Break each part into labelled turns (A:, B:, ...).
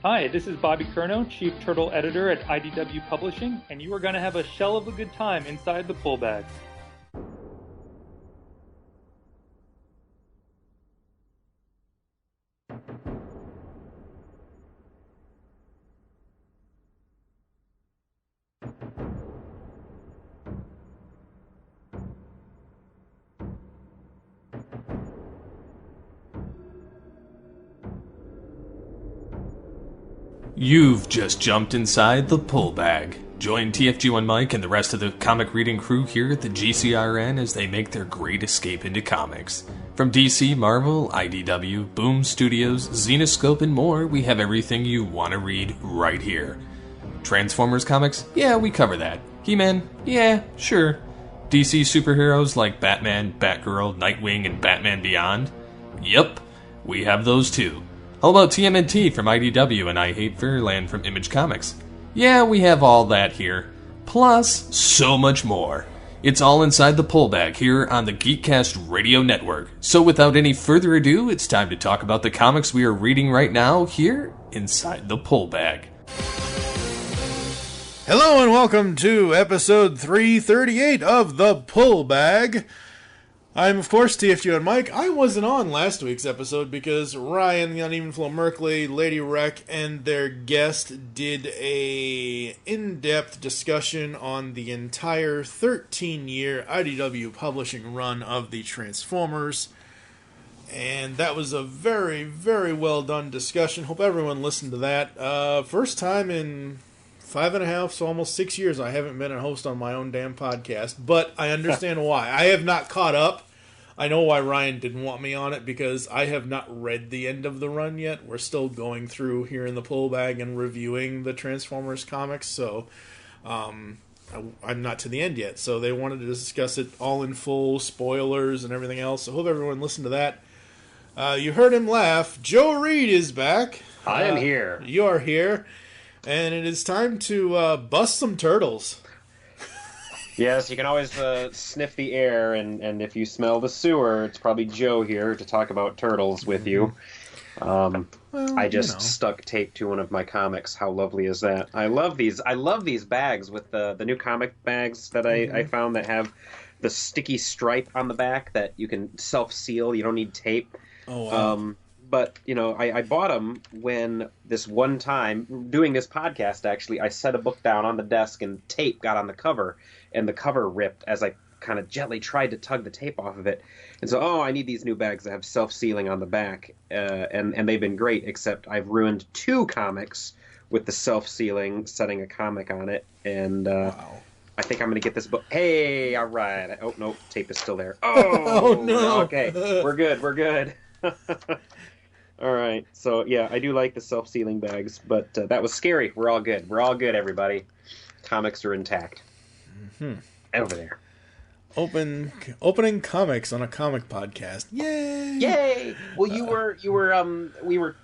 A: Hi, this is Bobby Curnow, Chief Turtle Editor at IDW Publishing, and you are going to have a shell of a good time inside the pull bag.
B: You've just jumped inside the pull bag. Join TFG1 Mike and the rest of the comic reading crew here at the GCRN as they make their great escape into comics. From DC, Marvel, IDW, Boom Studios, Zenoscope, and more, we have everything you want to read right here. Transformers comics? Yeah, we cover that. He-Man? Yeah, sure. DC superheroes like Batman, Batgirl, Nightwing, and Batman Beyond? Yep, we have those too. How about TMNT from IDW and I Hate Fairyland from Image Comics? Yeah, we have all that here. Plus, so much more. It's all inside the pull bag here on the Geekcast Radio Network. So without any further ado, it's time to talk about the comics we are reading right now here inside the pull bag.
C: Hello and welcome to episode 338 of The Pull Bag. I'm, of course, TFG and Mike. I wasn't on last week's episode because Ryan, the Uneven Flow Merkley, Lady Wreck, and their guest did a in-depth discussion on the entire 13-year IDW Publishing run of the Transformers. And that was a very, very well done discussion. Hope everyone listened to that. First time in 5.5, so almost 6 years I haven't been a host on my own damn podcast, but I understand why. I have not caught up. I know why Ryan didn't want me on it, because I have not read the end of the run yet. We're still going through here in the pull bag and reviewing the Transformers comics, so I'm not to the end yet. So they wanted to discuss it all in full, spoilers and everything else, so hope everyone listened to that. You heard him laugh. Joe Reed is back.
D: I am here.
C: You are here. And it is time to bust some turtles.
D: Yes, you can always sniff the air, and if you smell the sewer, it's probably Joe here to talk about turtles with you.
C: Well,
D: I just stuck tape to one of my comics. How lovely is that? I love these bags with the new comic bags that I found that have the sticky stripe on the back that you can self-seal. You don't need tape.
C: Oh, wow.
D: But, you know, I bought them when this one time, doing this podcast, actually, I set a book down on the desk and tape got on the cover, and the cover ripped as I kind of gently tried to tug the tape off of it. And so, I need these new bags that have self-sealing on the back, and they've been great, except I've ruined 2 comics with the self-sealing, setting a comic on it, and
C: wow.
D: I think I'm going to get this book. Hey, all right. Oh, no, tape is still there. Oh,
C: oh no.
D: Okay, we're good. All right, so yeah, I do like the self-sealing bags, but that was scary. We're all good, everybody. Comics are intact.
C: Mm-hmm.
D: Over there.
C: Opening comics on a comic podcast.
D: Yay! Well,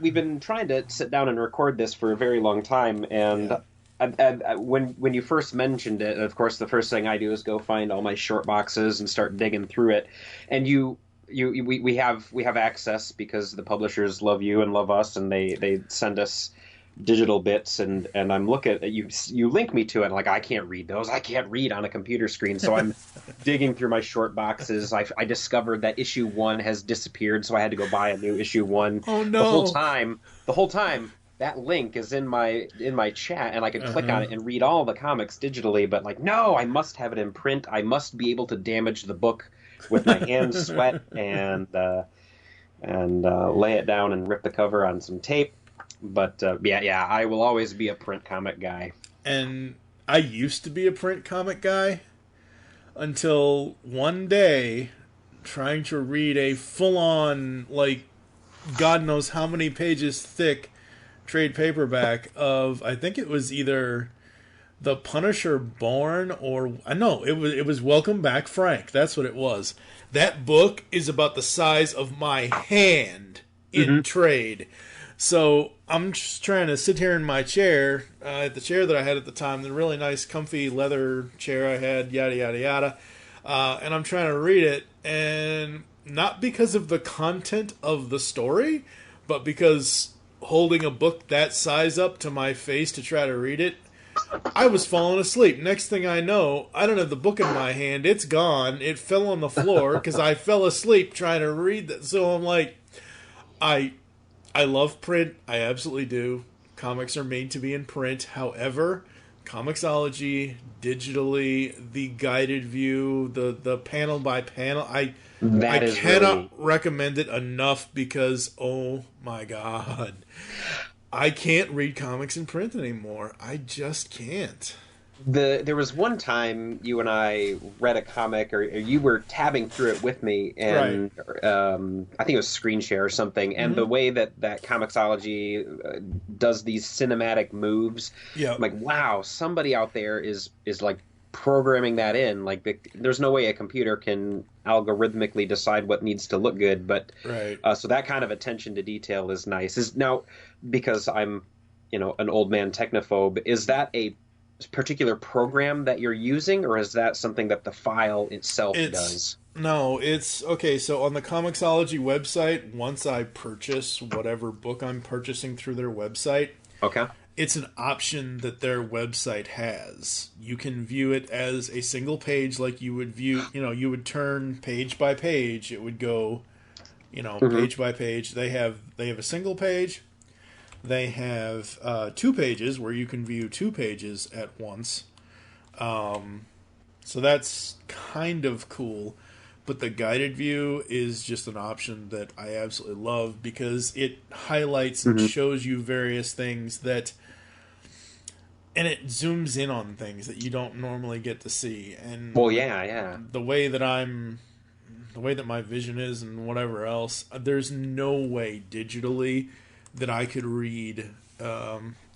D: we've been trying to sit down and record this for a very long time, and when you first mentioned it, of course, the first thing I do is go find all my short boxes and start digging through it, and we have access because the publishers love you and love us, and they send us digital bits, and I'm looking at you link me to it, like I can't read those. I can't read on a computer screen, so I'm digging through my short boxes. I discovered that issue 1 has disappeared, so I had to go buy a new issue 1.
C: Oh no.
D: The whole time that link is in my chat, and I could click on it and read all the comics digitally, but like, no, I must have it in print. I must be able to damage the book with my hands sweat and lay it down and rip the cover on some tape. But yeah, I will always be a print comic guy.
C: And I used to be a print comic guy until one day, trying to read a full-on, like, God knows how many pages thick trade paperback of, I think it was either The Punisher Born or, no, it was Welcome Back Frank. That's what it was. That book is about the size of my hand in trade. So I'm just trying to sit here in my chair, the chair that I had at the time, the really nice, comfy leather chair I had, yada, yada, yada. And I'm trying to read it, and not because of the content of the story, but because holding a book that size up to my face to try to read it, I was falling asleep. Next thing I know, I don't have the book in my hand. It's gone. It fell on the floor because I fell asleep trying to read that. So I'm like, I love print. I absolutely do. Comics are made to be in print. However, Comixology, digitally, the guided view, the panel by panel, I cannot recommend it enough because, oh my God, I can't read comics in print anymore. I just can't.
D: There was one time you and I read a comic, or you were tabbing through it with me, and I think it was Screen Share or something. And the way that Comixology does these cinematic moves, I'm like, wow, somebody out there is like programming that in. Like, there's no way a computer can algorithmically decide what needs to look good. But so that kind of attention to detail is nice. Now, because I'm, an old man technophobe, is that a particular program that you're using, or is that something that the file itself does?
C: No, it's okay. So on the Comixology website, once I purchase whatever book I'm purchasing through their website, it's an option that their website has. You can view it as a single page, like you would view, you would turn page by page. It would go, page by page. They have a single page. They have 2 pages where you can view 2 pages at once. So that's kind of cool. But the guided view is just an option that I absolutely love because it highlights and shows you various things and it zooms in on things that you don't normally get to see. And the way that my vision is and whatever else, there's no way digitally that I could read,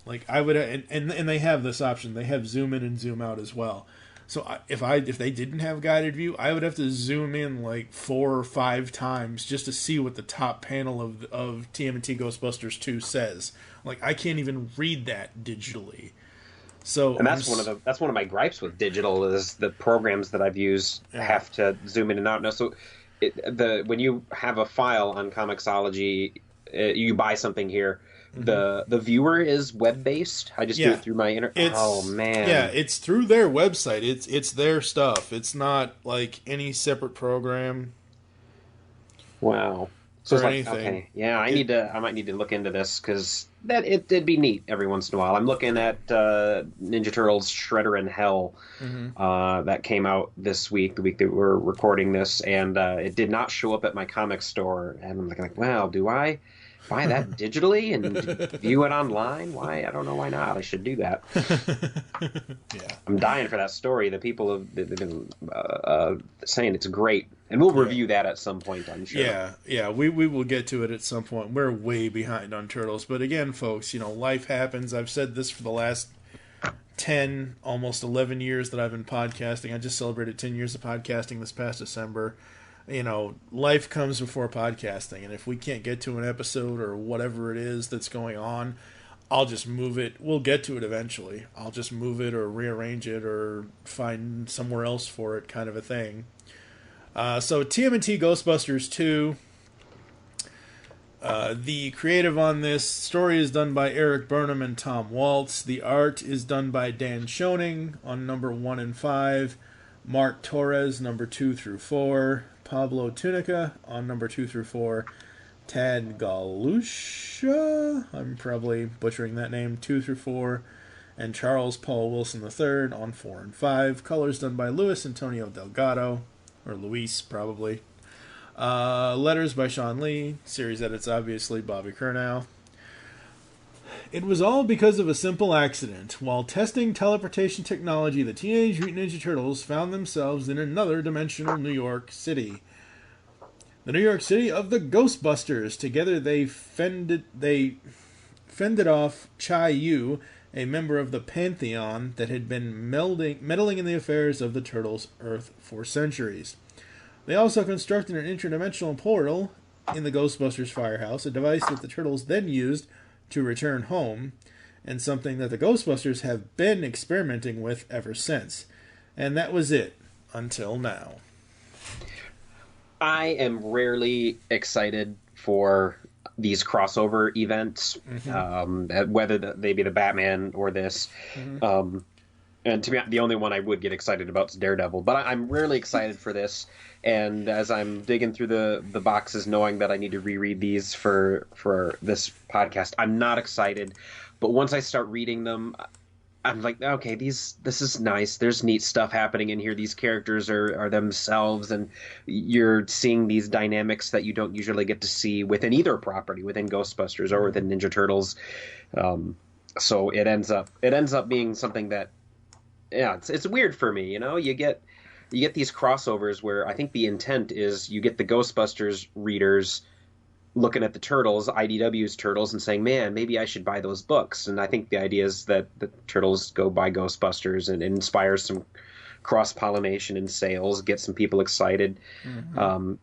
C: like I would, and they have this option. They have zoom in and zoom out as well. So if they didn't have guided view, I would have to zoom in like 4 or 5 times just to see what the top panel of TMNT-Ghostbusters 2 says. Like, I can't even read that digitally. So,
D: and that's one of my gripes with digital is the programs that I've used have to zoom in and out. Now, so when you have a file on Comixology, you buy something here. The viewer is web based. I just do it through my oh man,
C: it's through their website. It's their stuff. It's not like any separate program.
D: Wow. So it's
C: anything.
D: Okay, I might need to look into this because it'd be neat every once in a while. I'm looking at Ninja Turtles Shredder in Hell that came out this week, the week that we're recording this, and it did not show up at my comic store. And I'm like, well, do I buy that digitally and view it online? Why? I don't know why not. I should do that. I'm dying for that story. The people have been saying it's great. And we'll review that at some point, I'm sure.
C: Yeah, we will get to it at some point. We're way behind on Turtles. But again, folks, life happens. I've said this for the last 10, almost 11 years that I've been podcasting. I just celebrated 10 years of podcasting this past December. Life comes before podcasting. And if we can't get to an episode or whatever it is that's going on, I'll just move it. We'll get to it eventually. I'll just move it or rearrange it or find somewhere else for it, kind of a thing. So TMNT-Ghostbusters 2, the creative on this story is done by Eric Burnham and Tom Waltz. The art is done by Dan Schoening on number 1 and 5, Mark Torres number 2 through 4, Pablo Tunica on number 2 through 4, Tad Galusha, I'm probably butchering that name, 2 through 4, and Charles Paul Wilson III on 4 and 5. Colors done by Luis Antonio Delgado. Or Luis, probably. Letters by Sean Lee. Series edits, obviously, Bobby Curnow. It was all because of a simple accident. While testing teleportation technology, the Teenage Mutant Ninja Turtles found themselves in another dimensional New York City. The New York City of the Ghostbusters. Together they fended off Chai Yu, a member of the Pantheon that had been meddling in the affairs of the Turtles' Earth for centuries. They also constructed an interdimensional portal in the Ghostbusters firehouse, a device that the Turtles then used to return home, and something that the Ghostbusters have been experimenting with ever since. And that was it, until now.
D: I am rarely excited for these crossover events, whether they be the Batman or this. And to me, the only one I would get excited about is Daredevil. But I'm rarely excited for this. And as I'm digging through the boxes, knowing that I need to reread these for this podcast, I'm not excited. But once I start reading them, I'm like, okay, this is nice. There's neat stuff happening in here. These characters are themselves, and you're seeing these dynamics that you don't usually get to see within either property, within Ghostbusters or within Ninja Turtles. So it ends up being something that, yeah, it's weird for me. You get these crossovers where I think the intent is you get the Ghostbusters readers looking at the Turtles, IDW's Turtles, and saying, man, maybe I should buy those books. And I think the idea is that the Turtles go buy Ghostbusters and it inspires some cross-pollination in sales, get some people excited.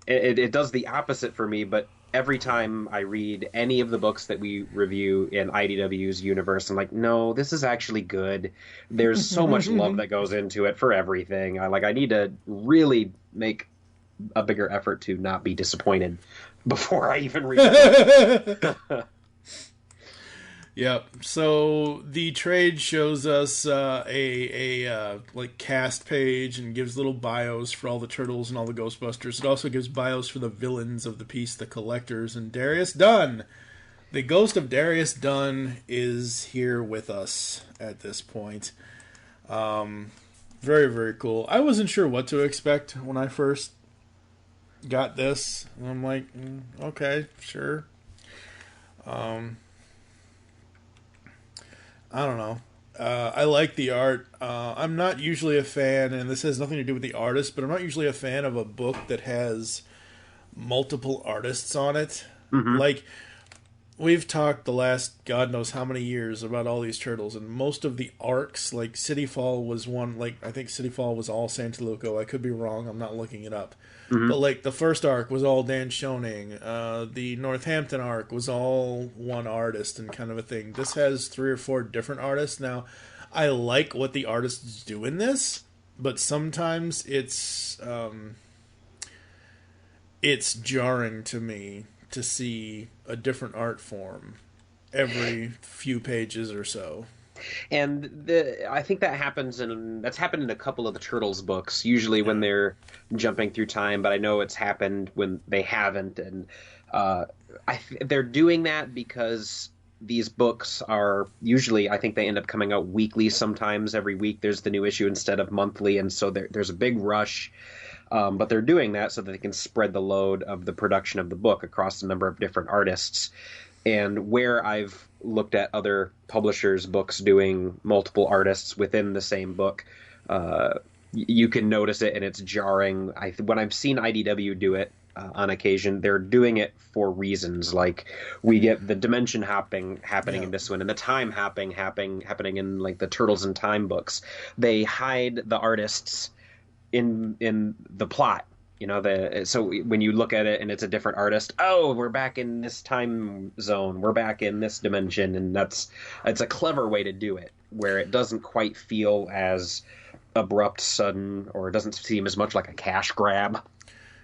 D: It does the opposite for me, but every time I read any of the books that we review in IDW's universe, I'm like, no, this is actually good. There's so much love that goes into it for everything. I need to really make a bigger effort to not be disappointed before I even read it.
C: Yep. So the trade shows us a cast page and gives little bios for all the Turtles and all the Ghostbusters. It also gives bios for the villains of the piece, the Collectors, and Darius Dunn. The ghost of Darius Dunn is here with us at this point. Very, very cool. I wasn't sure what to expect when I first got this. And I'm like, okay, sure. I don't know. I like the art. I'm not usually a fan, and this has nothing to do with the artist, but I'm not usually a fan of a book that has multiple artists on it. Like, we've talked the last God knows how many years about all these Turtles, and most of the arcs, like City Fall was one, I think City Fall was all Santaluco. I could be wrong. I'm not looking it up. But, the first arc was all Dan Schoening. The Northampton arc was all one artist and kind of a thing. This has 3 or 4 different artists. Now, I like what the artists do in this, but sometimes it's jarring to me to see a different art form every few pages or so.
D: And I think that's happened in a couple of the Turtles books, usually when they're jumping through time, but I know it's happened when they haven't. And they're doing that because these books are usually, I think they end up coming out weekly sometimes. Every week there's the new issue instead of monthly, and so there's a big rush. But they're doing that so that they can spread the load of the production of the book across a number of different artists. And where I've looked at other publishers' books doing multiple artists within the same book, you can notice it, and it's jarring. When I've seen IDW do it on occasion, they're doing it for reasons. Like, we get the dimension hopping happening in this one, and the time hopping happening in the Turtles in Time books. They hide the artists in the plot. So when you look at it and it's a different artist, we're back in this time zone, we're back in this dimension, and it's a clever way to do it, where it doesn't quite feel as abrupt, sudden, or it doesn't seem as much like a cash grab.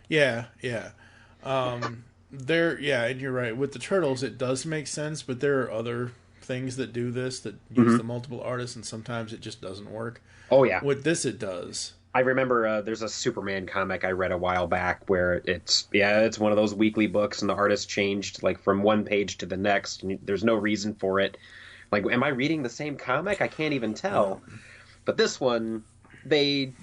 C: Yeah. And you're right. With the Turtles, it does make sense, but there are other things that do this, that use the multiple artists, and sometimes it just doesn't work.
D: Oh, yeah.
C: With this, it does.
D: I remember there's a Superman comic I read a while back where it's one of those weekly books, and the artist changed from one page to the next, and there's no reason for it. Am I reading the same comic? I can't even tell. But this one, they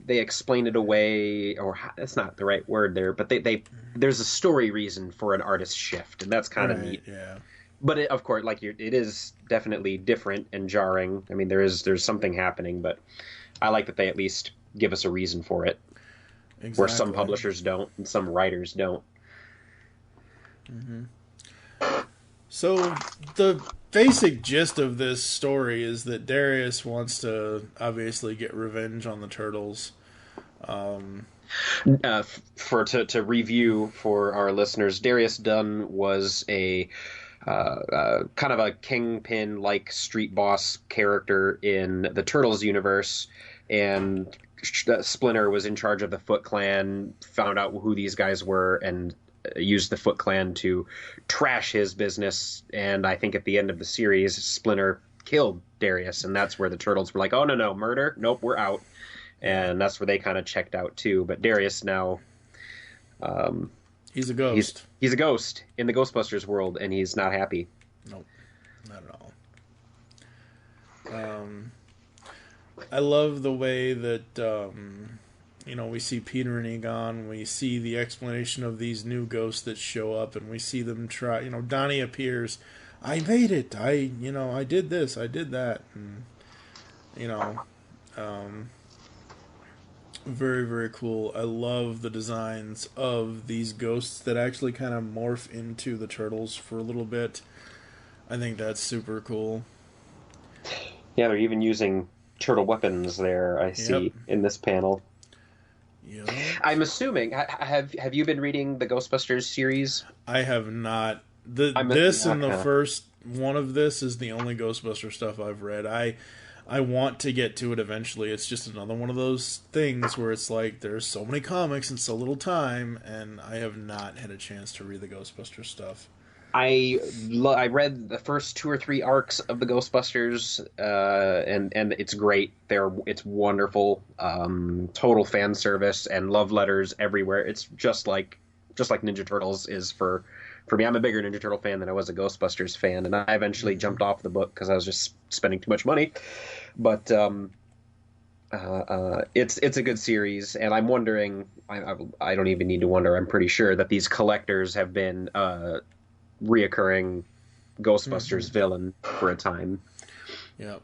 D: explain it away, or that's not the right word there, but there's a story reason for an artist shift, and that's kind of neat.
C: Yeah.
D: But of course, it is definitely different and jarring. I mean, there's something happening, but I like that they at least give us a reason for it, where some publishers don't and some writers don't.
C: So the basic gist of this story is that Darius wants to obviously get revenge on the Turtles.
D: To review for our listeners, Darius Dunn was a kind of a kingpin-like street boss character in the Turtles universe, and Splinter was in charge of the Foot Clan, found out who these guys were, and used the Foot Clan to trash his business. And I think at the end of the series, Splinter killed Darius, and that's where the Turtles were like, oh, no, murder? Nope, we're out. And that's where they kind of checked out, too. But Darius now...
C: he's a ghost.
D: He's a ghost in the Ghostbusters world, and he's not happy.
C: Nope, not at all. I love the way that, we see Peter and Egon. We see the explanation of these new ghosts that show up, and we see them try. Donnie appears. I made it. I did this. I did that. And, very, very cool. I love the designs of these ghosts that actually kind of morph into the Turtles for a little bit. I think that's super cool.
D: Yeah, they're even using turtle weapons there, I see, in this panel.
C: Yep.
D: I'm assuming, have you been reading the Ghostbusters series?
C: I have not. The first one of this is the only Ghostbuster stuff I've read. I want to get to it eventually. It's just another one of those things where it's like there's so many comics and so little time, and I have not had a chance to read the Ghostbuster stuff.
D: I read the first 2 or 3 arcs of the Ghostbusters, and it's great. It's wonderful, total fan service and love letters everywhere. It's just like Ninja Turtles is for me. I'm a bigger Ninja Turtle fan than I was a Ghostbusters fan, and I eventually jumped off the book because I was just spending too much money. But it's a good series, and I'm wondering. I don't even need to wonder. I'm pretty sure that these collectors have been reoccurring Ghostbusters villain for a time.
C: Yep.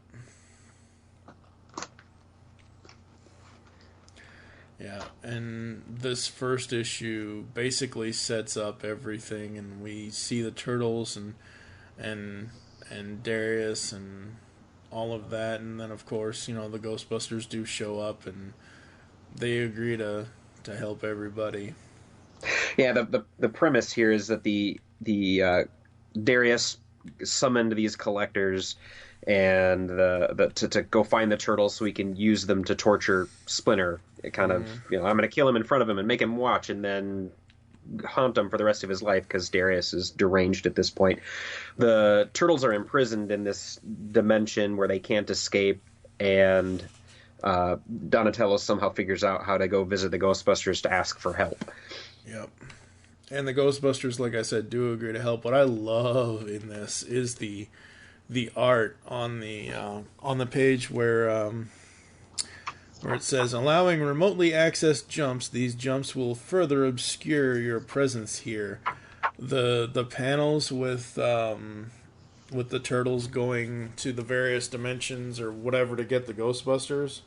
C: Yeah, and this first issue basically sets up everything, and we see the Turtles and Darius and all of that, and then of course, the Ghostbusters do show up, and they agree to help everybody.
D: Yeah, the premise here is that the Darius summoned these collectors and to go find the Turtles so he can use them to torture Splinter. It kind of, I'm going to kill him in front of him and make him watch, and then haunt him for the rest of his life because Darius is deranged at this point. The Turtles are imprisoned in this dimension where they can't escape, and Donatello somehow figures out how to go visit the Ghostbusters to ask for help.
C: Yep. And the Ghostbusters, like I said, do agree to help. What I love in this is the art on the page where it says, allowing remotely accessed jumps. These jumps will further obscure your presence here. The panels with the Turtles going to the various dimensions or whatever to get the Ghostbusters.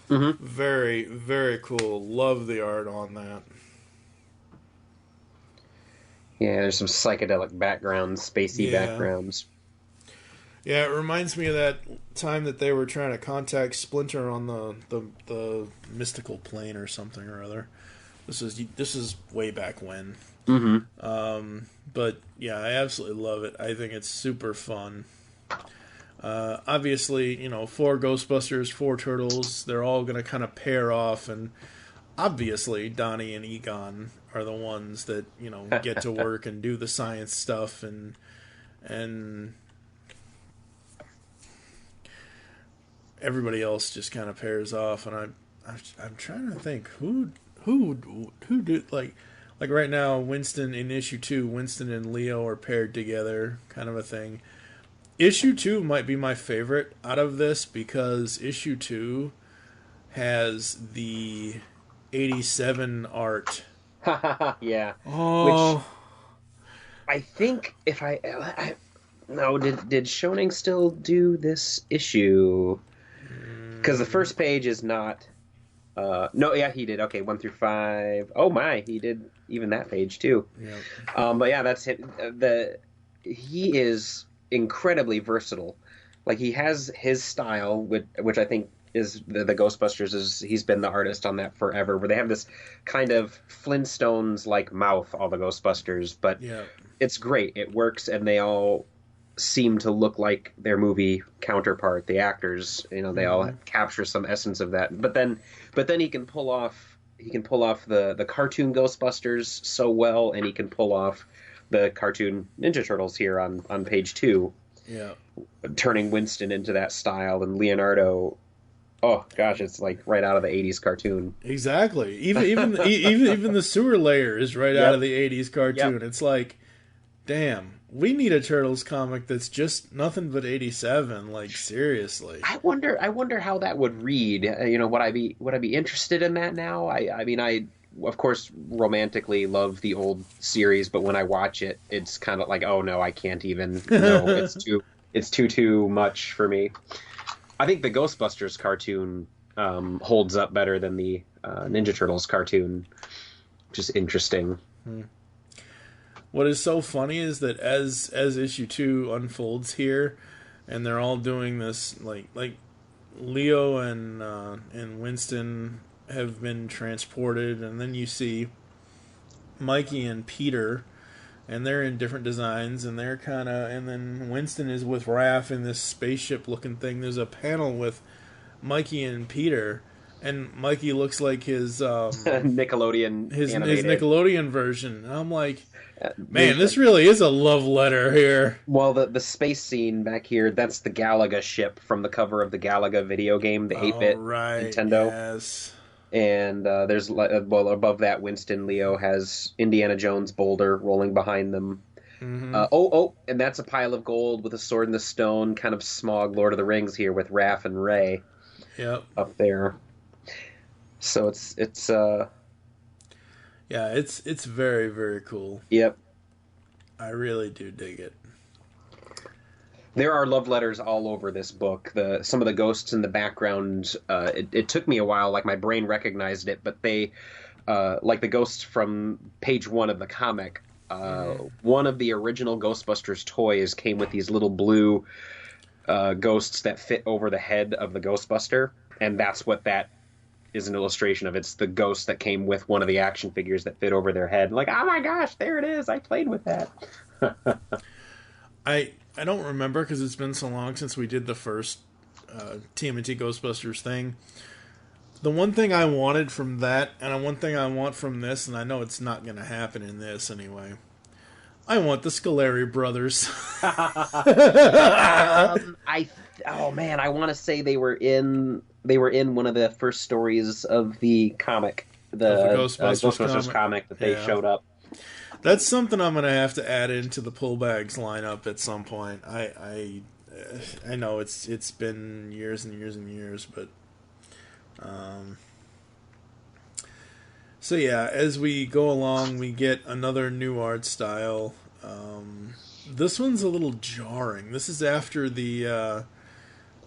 C: Mm-hmm. Very, very cool. Love the art on that.
D: Yeah, there's some psychedelic backgrounds, spacey backgrounds.
C: Yeah, it reminds me of that time that they were trying to contact Splinter on the mystical plane or something or other. This is way back when. Mm-hmm. But yeah, I absolutely love it. I think it's super fun. Obviously, 4 Ghostbusters, 4 Turtles, they're all going to kind of pair off, and obviously Donnie and Egon are the ones that, get to work and do the science stuff and everybody else just kind of pairs off. And I'm trying to think who do like right now, Winston in issue 2, Winston and Leo are paired together, kind of a thing. Issue 2 might be my favorite out of this because issue 2 has the 87 art.
D: Yeah.
C: Oh.
D: Which I think if did Schoening still do this issue? Because the first page is not. No, yeah, he did. Okay, 1 through 5. Oh my, he did even that page too.
C: Yep.
D: But yeah, that's him. He is incredibly versatile. Like, he has his style, which I think is the Ghostbusters. He's been the artist on that forever, where they have this kind of Flintstones like mouth, all the Ghostbusters, but it's great. It works, and they all seem to look like their movie counterpart. The actors, they all capture some essence of that. But then he can pull off pull off the cartoon Ghostbusters so well, and he can pull off the cartoon Ninja Turtles here on page 2.
C: Yeah.
D: Turning Winston into that style, and Leonardo, oh gosh, it's like right out of the 80s cartoon.
C: Exactly. Even the sewer layer is right out of the 80s cartoon. Yep. It's like, damn, we need a Turtles comic that's just nothing but 87. Like, seriously.
D: I wonder how that would read. Would I be interested in that now? I mean, I of course romantically love the old series, but when I watch it, it's kind of like, oh no, I can't even. No, it's too much for me. I think the Ghostbusters cartoon holds up better than the Ninja Turtles cartoon, which is interesting.
C: What is so funny is that as issue 2 unfolds here, and they're all doing this, like Leo and Winston have been transported, and then you see Mikey and Peter, and they're in different designs, and they're and then Winston is with Raph in this spaceship looking thing. There's a panel with Mikey and Peter, and Mikey looks like his
D: Nickelodeon
C: his
D: animated.
C: Nickelodeon version. And I'm like, man, this really is a love letter here.
D: Well, the space scene back here, that's the Galaga ship from the cover of the Galaga video game, the 8-bit Nintendo.
C: Yes.
D: And there's, above that, Winston Leo has Indiana Jones boulder rolling behind them. Mm-hmm. And that's a pile of gold with a sword in the stone, kind of smog Lord of the Rings here with Raph and Ray.
C: Yep.
D: Up there. So it's
C: it's very, very cool.
D: Yep.
C: I really do dig it.
D: There are love letters all over this book. Some of the ghosts in the background, it took me a while, like my brain recognized it, but they, like the ghosts from page 1 of the comic, one of the original Ghostbusters toys came with these little blue ghosts that fit over the head of the Ghostbuster, and that's what that is an illustration of. It's the ghost that came with one of the action figures that fit over their head. Like, oh my gosh, there it is. I played with that.
C: I don't remember because it's been so long since we did the first TMNT Ghostbusters thing. The one thing I wanted from that, and one thing I want from this, and I know it's not going to happen in this anyway, I want the Scoleri brothers.
D: Oh man, I want to say they were in one of the first stories of the comic, the Ghostbusters comic that they showed up.
C: That's something I'm going to have to add into the pull bags lineup at some point. I know it's been years and years and years, but so yeah, as we go along, we get another new art style. This one's a little jarring. This is after the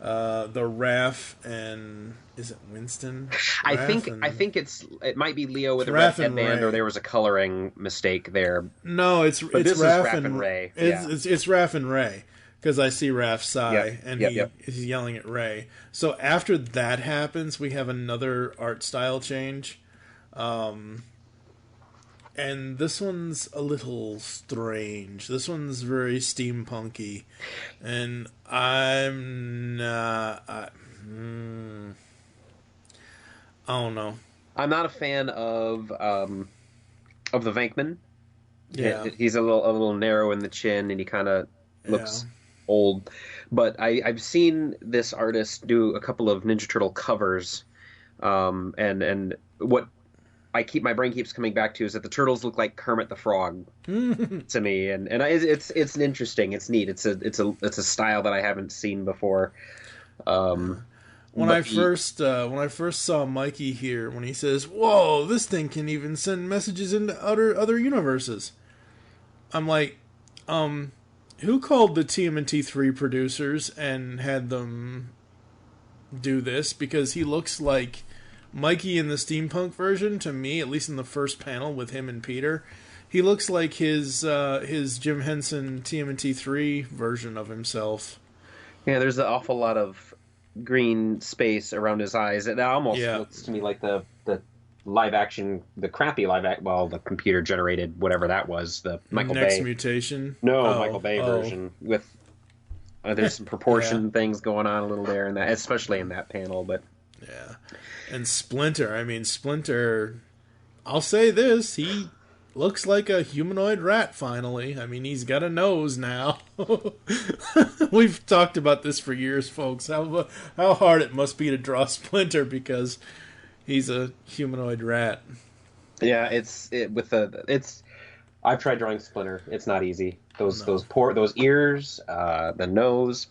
C: Raph and is it Winston?
D: I think it might be Leo with a red headband, or there was a coloring mistake there.
C: No, it's
D: Raph and Ray.
C: It's Raph and Ray, because I see Raph's eye and he's yelling at Ray. So after that happens, we have another art style change. And this one's a little strange. This one's very steampunky. And I'm not... I don't know.
D: I'm not a fan of the Venkman.
C: Yeah.
D: He's a little narrow in the chin, and he kind of looks old. But I've seen this artist do a couple of Ninja Turtle covers, and what my brain keeps coming back to is that the turtles look like Kermit the Frog to me, and it's interesting. It's neat. It's a style that I haven't seen before.
C: When I first saw Mikey here, when he says, "Whoa, this thing can even send messages into other universes," I'm like, who called the TMNT-3 producers and had them do this? Because he looks like Mikey in the steampunk version, to me, at least in the first panel with him and Peter. He looks like his Jim Henson TMNT-3 version of himself.
D: Yeah, there's an awful lot of green space around his eyes. It almost looks to me like the live action, the crappy live act, well, the computer generated whatever that was, the Michael
C: Next
D: Bay
C: Mutation.
D: No, Michael Bay version with there's some proportion things going on a little there, and that, especially in that panel. But
C: Yeah. And Splinter, I mean, Splinter, I'll say this, he looks like a humanoid rat finally. I mean, he's got a nose now. We've talked about this for years, folks. How hard it must be to draw Splinter because he's a humanoid rat.
D: Yeah, I've tried drawing Splinter. It's not easy. Those ears, the nose.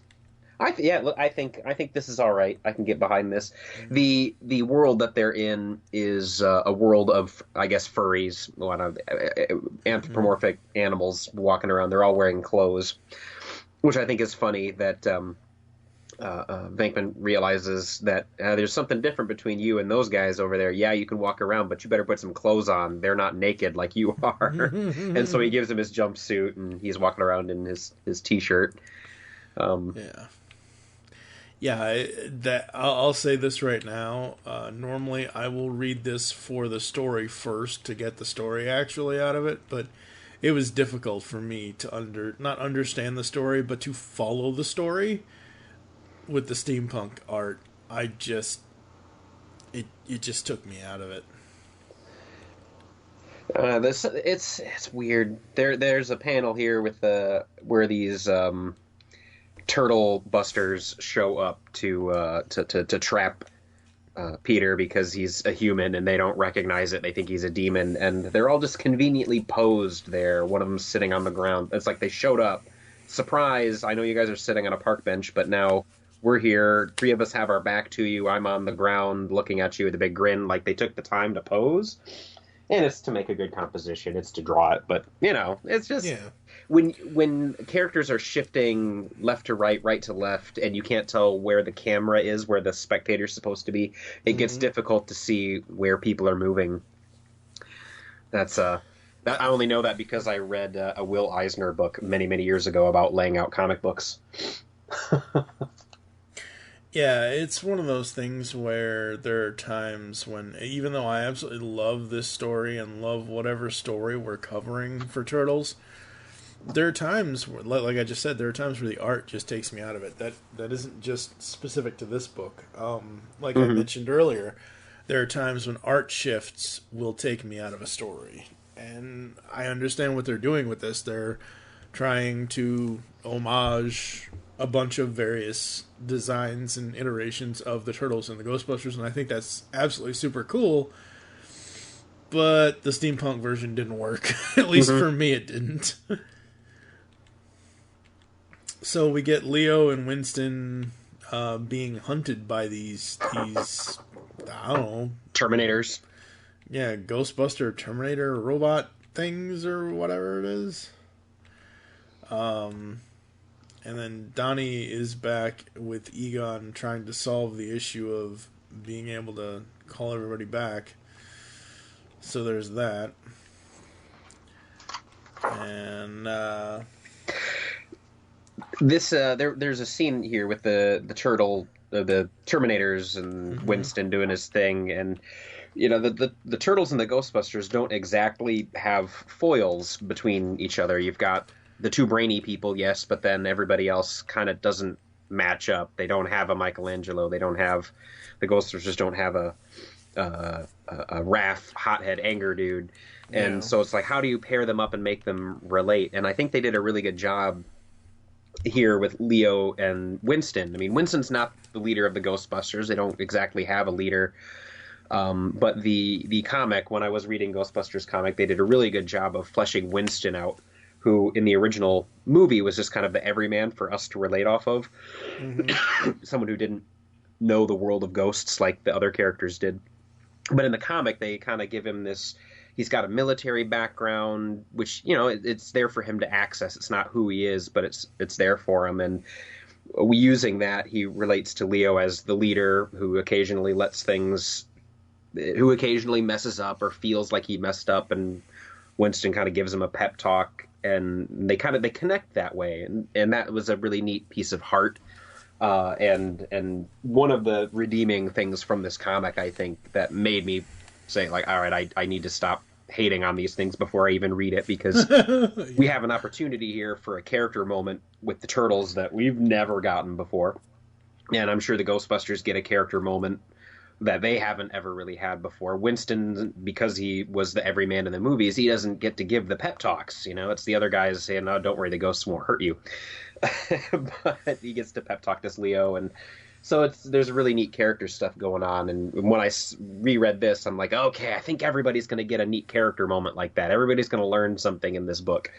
D: I think this is all right. I can get behind this. The world that they're in is a world of, I guess, furries, anthropomorphic animals walking around. They're all wearing clothes, which I think is funny that Venkman realizes that there's something different between you and those guys over there. Yeah, you can walk around, but you better put some clothes on. They're not naked like you are. And so he gives him his jumpsuit, and he's walking around in his T-shirt.
C: Yeah, I'll say this right now. Normally, I will read this for the story first to get the story actually out of it, but it was difficult for me to not understand the story, but to follow the story with the steampunk art. It just took me out of it.
D: It's weird. There's a panel here with where these turtle busters show up to trap Peter because he's a human and they don't recognize it. They think he's a demon, and they're all just conveniently posed there. One of them's sitting on the ground. It's like they showed up. Surprise, I know you guys are sitting on a park bench, but now we're here. 3 of us have our back to you. I'm on the ground looking at you with a big grin. Like, they took the time to pose. And it's to make a good composition. It's to draw it. But, it's just... Yeah. When characters are shifting left to right, right to left, and you can't tell where the camera is, where the spectator's supposed to be, it gets difficult to see where people are moving. I only know that because I read a Will Eisner book many, many years ago about laying out comic books.
C: Yeah, it's one of those things where there are times when, even though I absolutely love this story and love whatever story we're covering for Turtles, there are times where, like I just said, there are times where the art just takes me out of it. That isn't just specific to this book. Like I mentioned earlier, there are times when art shifts will take me out of a story. And I understand what they're doing with this. They're trying to homage a bunch of various designs and iterations of the Turtles and the Ghostbusters, and I think that's absolutely super cool. But the steampunk version didn't work. At least for me, it didn't. So we get Leo and Winston being hunted by these I don't know,
D: Terminators.
C: Yeah, Ghostbuster Terminator robot things or whatever it is. And then Donnie is back with Egon trying to solve the issue of being able to call everybody back. So there's that. And
D: there's a scene here with the Terminators and Winston doing his thing, and the Turtles and the Ghostbusters don't exactly have foils between each other. You've got the 2 brainy people, yes, but then everybody else kind of doesn't match up. They don't have a Michelangelo. The Ghostbusters don't have a Raph, hothead, anger dude. And so it's like, how do you pair them up and make them relate? And I think they did a really good job here with Leo and Winston. I mean, Winston's not the leader of the Ghostbusters. They don't exactly have a leader. But the comic, when I was reading Ghostbusters comic, they did a really good job of fleshing Winston out, who in the original movie was just kind of the everyman for us to relate off of. Someone who didn't know the world of ghosts like the other characters did. But in the comic, they kind of give him this... He's got a military background, which, it's there for him to access. It's not who he is, but it's there for him. And using that, he relates to Leo as the leader who occasionally messes up or feels like he messed up, and Winston kind of gives him a pep talk, and they connect that way. And that was a really neat piece of heart. And one of the redeeming things from this comic, I think, that made me say, like, all right, I need to stop hating on these things before I even read it, because we have an opportunity here for a character moment with the Turtles that we've never gotten before. And I'm sure the Ghostbusters get a character moment that they haven't ever really had before. Winston, because he was the everyman in the movies, he doesn't get to give the pep talks. It's the other guys saying, "No, don't worry, the ghosts won't hurt you." But he gets to pep talk this Leo, and so there's really neat character stuff going on. And when I reread this, I'm like, okay, I think everybody's going to get a neat character moment like that. Everybody's going to learn something in this book,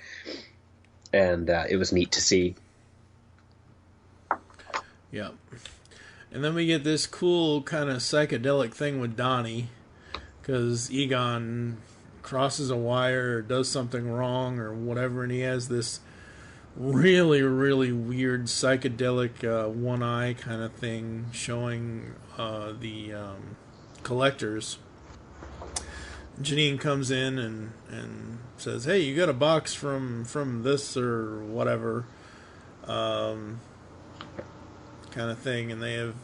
D: and it was neat to see.
C: Yeah. And then we get this cool kind of psychedelic thing with Donnie, because Egon crosses a wire or does something wrong or whatever, and he has this really, really weird psychedelic one eye kind of thing showing the collectors. Janine comes in and says, "Hey, you got a box from this or whatever." Kind of thing, and they have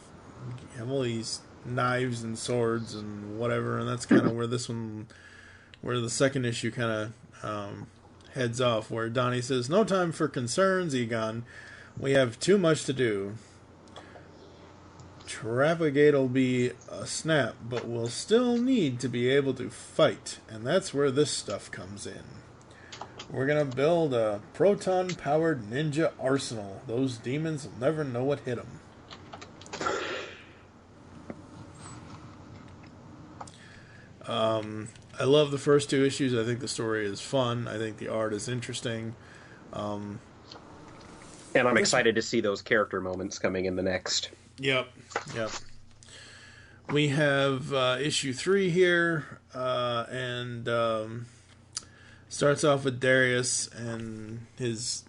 C: all these knives and swords and whatever, and that's kind of where the second issue kind of heads off, where Donnie says, "No time for concerns, Egon. We have too much to do. Trafficate'll be a snap, but we'll still need to be able to fight, and that's where this stuff comes in. We're gonna build a proton-powered ninja arsenal. Those demons will never know what hit them." I love the first two issues. I think the story is fun. I think the art is interesting.
D: And I'm excited to see those character moments coming in the next.
C: Yep. We have issue 3 here, and starts off with Darius and his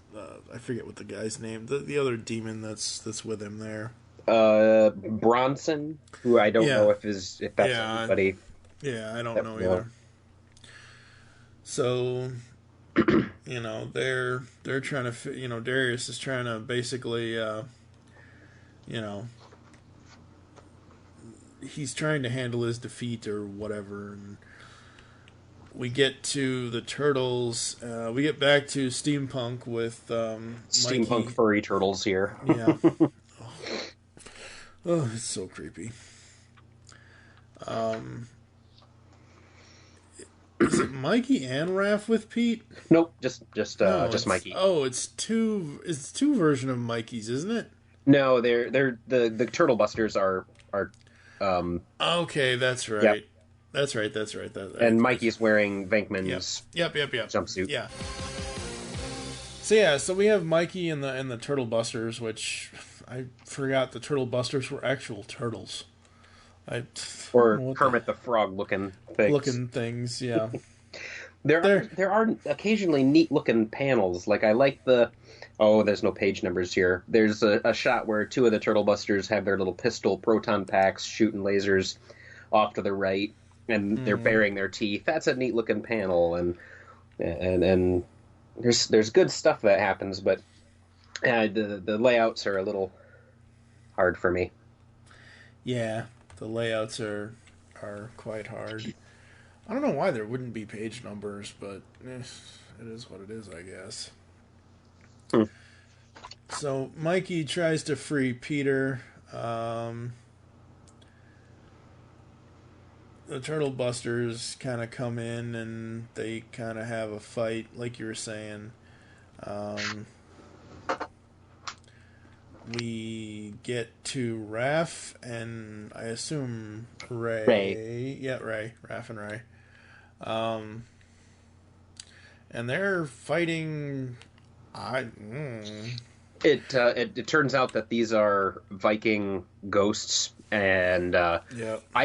C: I forget what the guy's name, the other demon that's with him there.
D: Bronson, who I don't know if that's anybody.
C: Yeah, I don't know either. So, they're trying to, Darius is trying to basically, he's trying to handle his defeat or whatever, and we get to the turtles. We get back to steampunk with
D: steampunk
C: Mikey.
D: Furry turtles here.
C: Yeah. Oh, it's so creepy. Is it Mikey and Raph with Pete?
D: Nope, just Mikey.
C: Oh, it's two version of Mikey's, isn't it?
D: No, they're the Turtle Busters are.
C: Okay, that's right.
D: Yep.
C: That's right.
D: And Mikey's wearing Venkman's
C: Yep.
D: jumpsuit.
C: Yeah. So we have Mikey and the Turtle Busters, which I forgot the Turtle Busters were actual turtles.
D: Or Kermit the Frog looking
C: things, yeah.
D: There are occasionally neat looking panels. Like I like there's no page numbers here. There's a shot where two of the Turtle Busters have their little pistol proton packs shooting lasers off to the right, and they're baring their teeth. That's a neat looking panel, and there's good stuff that happens, but the layouts are a little hard for me.
C: Yeah, the layouts are quite hard. I don't know why there wouldn't be page numbers, but it is what it is, I guess. So Mikey tries to free Peter. The Turtle Busters kind of come in and they kind of have a fight, like you were saying. We get to Raph and I assume Ray. Yeah, Ray. Raph and Ray. And they're fighting.
D: It turns out that these are Viking ghosts, and I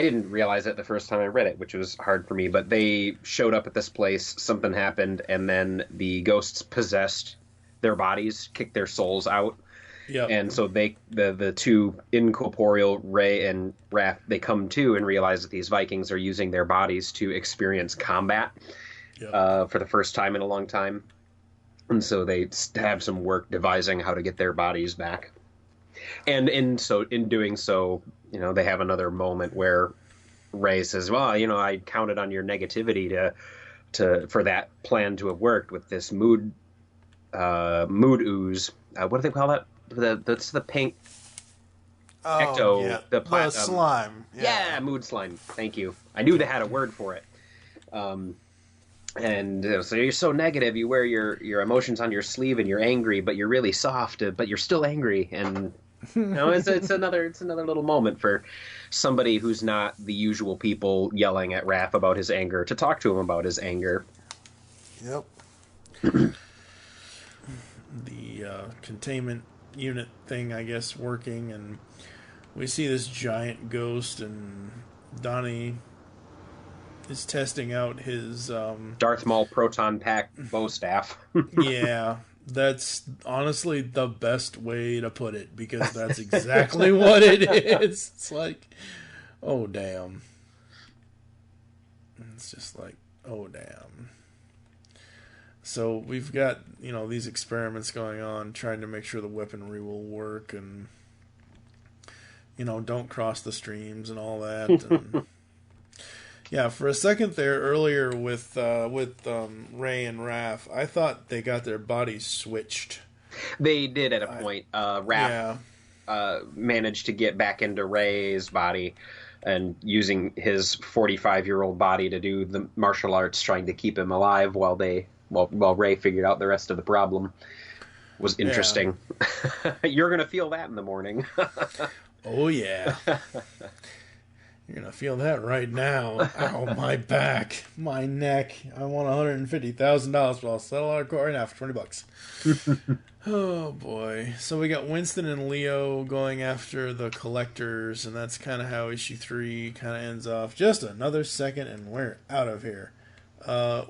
D: didn't realize it the first time I read it, which was hard for me. But they showed up at this place, something happened, and then the ghosts possessed their bodies, kicked their souls out.
C: Yep.
D: And so the two incorporeal, Ray and Raph, they come to and realize that these Vikings are using their bodies to experience combat for the first time in a long time. And so they have some work devising how to get their bodies back. And in doing so, they have another moment where Ray says, "Well, I counted on your negativity for that plan to have worked with this mood ooze. What do they call that? That's the pink.
C: Oh,
D: the
C: slime.
D: Yeah, mood slime. Thank you. I knew they had a word for it. And so you're so negative. You wear your emotions on your sleeve, and you're angry, but you're really soft. But you're still angry, and it's another little moment for somebody who's not the usual people yelling at Raph about his anger to talk to him about his anger.
C: Yep. The containment unit thing, I guess, working, and we see this giant ghost, and Donnie is testing out his
D: Darth Maul proton pack bow staff.
C: Yeah, that's honestly the best way to put it, because that's exactly what it is. It's like, oh damn. It's just like, oh damn. So we've got, these experiments going on, trying to make sure the weaponry will work, and don't cross the streams and all that. And yeah, for a second there earlier with Ray and Raph, I thought they got their bodies switched.
D: They did at a point. Raph managed to get back into Ray's body, and using his 45-year-old body to do the martial arts, trying to keep him alive while Ray figured out the rest of the problem. Was interesting. Yeah. You're gonna feel that in the morning.
C: Oh yeah. You're going to feel that right now. Ow, my back, my neck. I want $150,000, but I'll settle our court right now for $20. Oh, boy. So we got Winston and Leo going after the collectors, and that's kind of how issue 3 kind of ends off. Just another second, and we're out of here.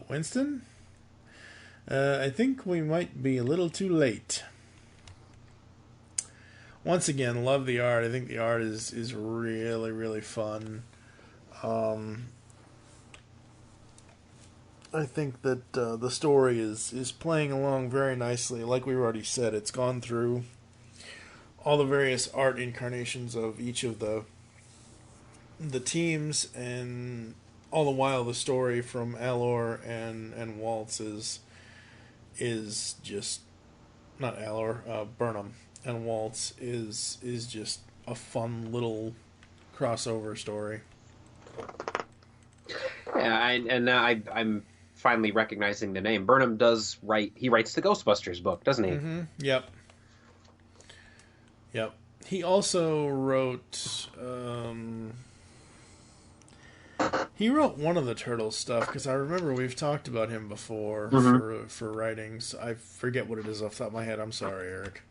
C: Winston? I think we might be a little too late. Once again, love the art. I think the art is really, really fun. I think that the story is playing along very nicely. Like we already said, it's gone through all the various art incarnations of each of the teams, and all the while the story from Alor and Waltz is just not Alor, Burnham. And Waltz is just a fun little crossover story.
D: Yeah, and now I'm finally recognizing the name. Burnham does write. He writes the Ghostbusters book, doesn't he?
C: Mm-hmm. Yep. He also wrote. He wrote one of the Turtles stuff, because I remember we've talked about him before for writings. I forget what it is off the top of my head. I'm sorry, Eric.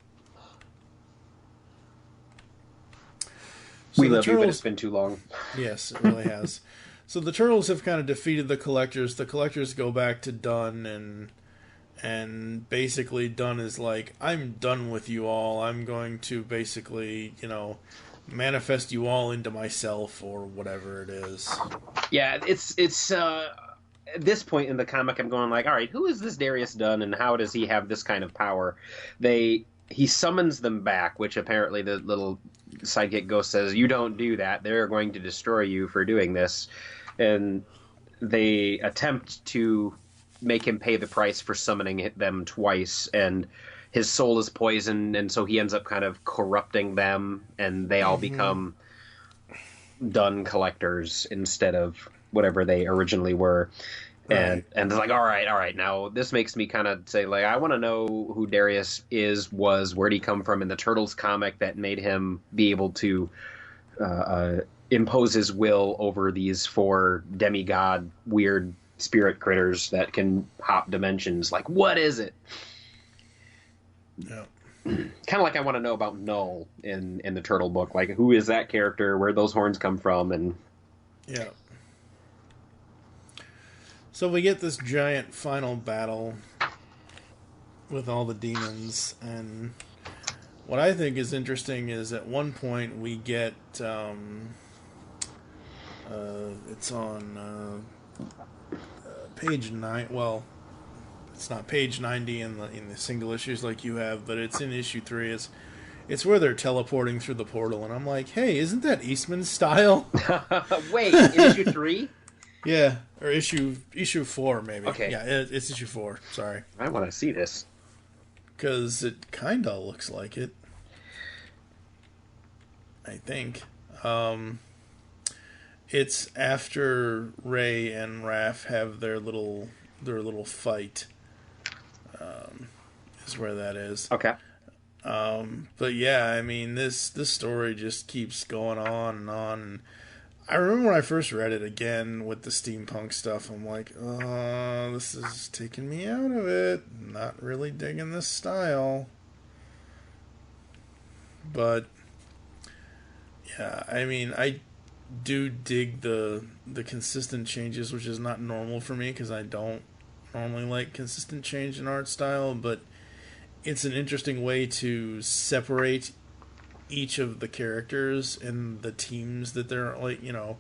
D: So we love you, but it's been too long.
C: Yes, it really has. So the Turtles have kind of defeated the Collectors. The Collectors go back to Dunn, and basically Dunn is like, I'm done with you all. I'm going to basically, manifest you all into myself, or whatever it is.
D: Yeah, it's at this point in the comic, I'm going like, all right, who is this Darius Dunn, and how does he have this kind of power? He summons them back, which apparently the little sidekick ghost says, you don't do that. They're going to destroy you for doing this. And they attempt to make him pay the price for summoning them twice, and his soul is poisoned, and so he ends up kind of corrupting them, and they all become Dunn collectors instead of whatever they originally were. And it's like, all right. Now this makes me kind of say, like, I want to know who Darius was, where'd he come from in the Turtles comic that made him be able to impose his will over these 4 demigod weird spirit critters that can hop dimensions. Like, what is it?
C: Yeah.
D: Kind of like I want to know about Null in the Turtle book. Like, who is that character? Where'd those horns come from? And
C: yeah. So we get this giant final battle with all the demons, and what I think is interesting is at one point we get it's on page 9. Well, it's not page 90 in the single issues like you have, but it's in issue 3. It's where they're teleporting through the portal, and I'm like, hey, isn't that Eastman's style?
D: Wait, in issue 3?
C: Yeah, or issue 4 maybe.
D: Okay.
C: Yeah, it's issue 4. Sorry.
D: I want to see this.
C: Because it kind of looks like it. I think. It's after Ray and Raph have their little fight. Is where that is.
D: Okay.
C: But yeah, I mean, this story just keeps going on and on. And I remember when I first read it again with the steampunk stuff, I'm like, oh, this is taking me out of it. Not really digging this style. But yeah, I mean, I do dig the consistent changes, which is not normal for me because I don't normally like consistent change in art style, but it's an interesting way to separate each of the characters and the teams that they're like, you know,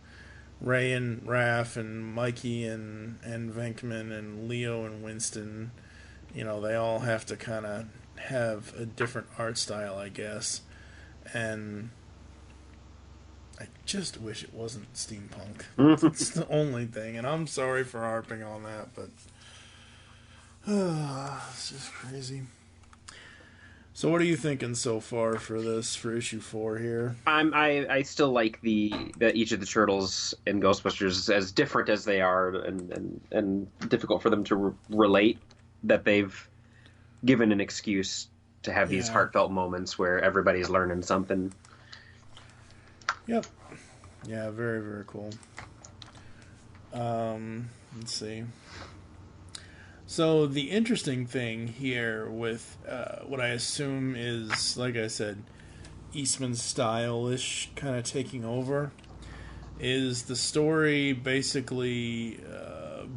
C: Ray and Raph and Mikey and Venkman and Leo and Winston, you know, they all have to kind of have a different art style, I guess. And I just wish it wasn't steampunk. It's the only thing, and I'm sorry for harping on that, but it's just crazy. So what are you thinking so far for issue 4 here?
D: I still like that each of the turtles in Ghostbusters, as different as they are and difficult for them to relate, that they've given an excuse to have these heartfelt moments where everybody's learning something.
C: Yep. Yeah, very, very cool. Let's see. So the interesting thing here with what I assume is, like I said, Eastman's style-ish kind of taking over, is the story basically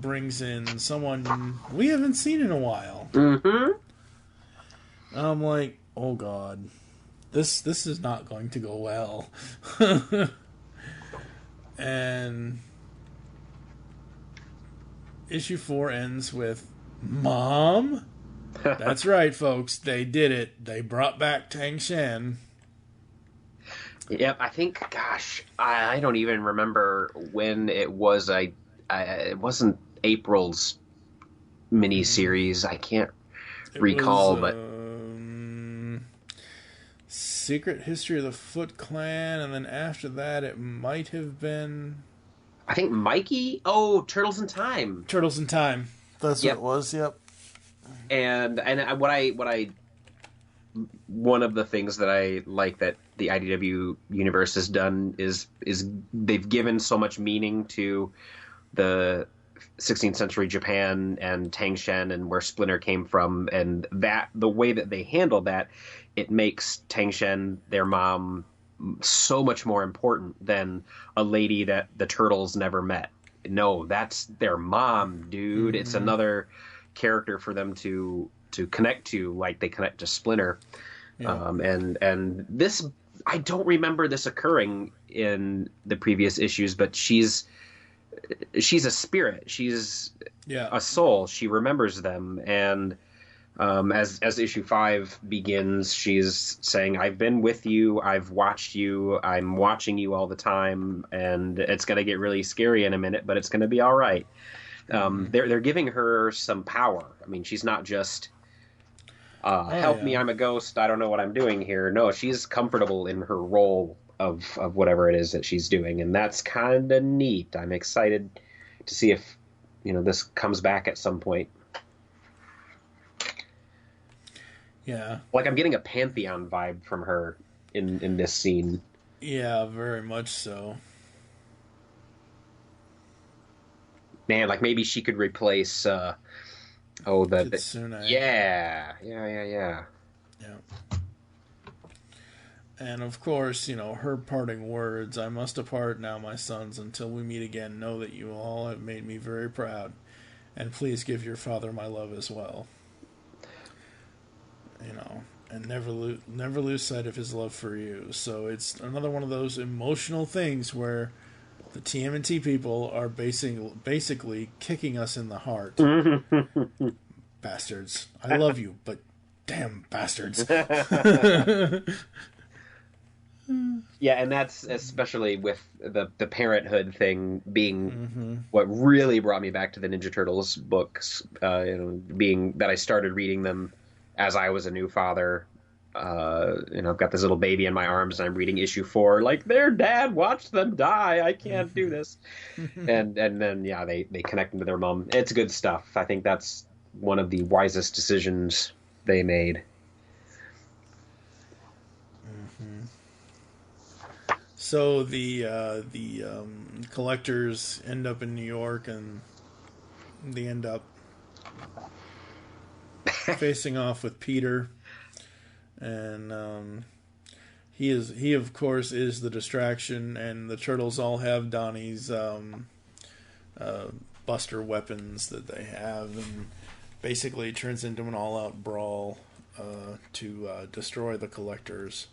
C: brings in someone we haven't seen in a while.
D: Mm-hmm.
C: I'm like, oh god, this is not going to go well. And issue 4 ends with Mom? That's right, folks. They did it. They brought back Tang Shen.
D: Yep, I think, gosh, I don't even remember when it was. It wasn't April's miniseries. I can't recall, but
C: Secret History of the Foot Clan, and then after that it might have been,
D: I think, Mikey. Oh, Turtles in Time.
C: Turtles in Time. That's what it was. Yep.
D: And what I one of the things that I like that the IDW universe has done is they've given so much meaning to the 16th century Japan and Tang Shen and where Splinter came from, and that the way that they handle that, it makes Tang Shen, their mom, so much more important than a lady that the Turtles never met. No, that's their mom, dude. Mm-hmm. It's another character for them to connect to, like they connect to Splinter. Yeah. And this, I don't remember this occurring in the previous issues, but she's a spirit. She's a soul. She remembers them, and as issue 5 begins, she's saying, "I've been with you. I've watched you. I'm watching you all the time, and it's going to get really scary in a minute, but it's going to be all right." They're giving her some power. I mean, she's not just help me, I'm a ghost, I don't know what I'm doing here. No, she's comfortable in her role of whatever it is that she's doing, and that's kind of neat. I'm excited to see if this comes back at some point.
C: Yeah,
D: like I'm getting a Pantheon vibe from her in this scene.
C: Yeah, very much so.
D: Man, like maybe she could replace
C: Kitsune.
D: Yeah.
C: And of course, her parting words, "I must depart now, my sons. Until we meet again, know that you all have made me very proud. And please give your father my love as well." And never lose sight of his love for you. So it's another one of those emotional things where the TMNT people are basically kicking us in the heart. Bastards. I love you, but damn bastards.
D: Yeah, and that's especially with the parenthood thing being what really brought me back to the Ninja Turtles books, being that I started reading them as I was a new father, I've got this little baby in my arms and I'm reading issue 4, like, their dad watched them die. I can't do this. and then, yeah, they connect into their mom. It's good stuff. I think that's one of the wisest decisions they made.
C: So the collectors end up in New York, and they end up facing off with Peter, and he of course is the distraction, and the turtles all have Donnie's Buster weapons that they have, and basically turns into an all-out brawl to destroy the collectors.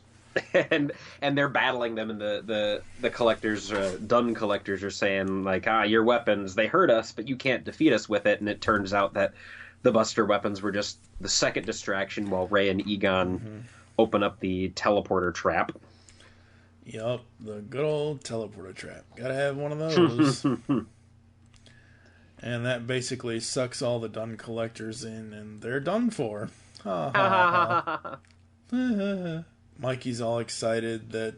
D: and they're battling them, and the collectors, Dun collectors, are saying, like, your weapons, they hurt us, but you can't defeat us with it. And it turns out that the Buster weapons were just the second distraction while Ray and Egon open up the teleporter trap.
C: Yup, the good old teleporter trap. Gotta have one of those. And that basically sucks all the Dun collectors in, and they're done for. Ha ha ha. Mikey's all excited that,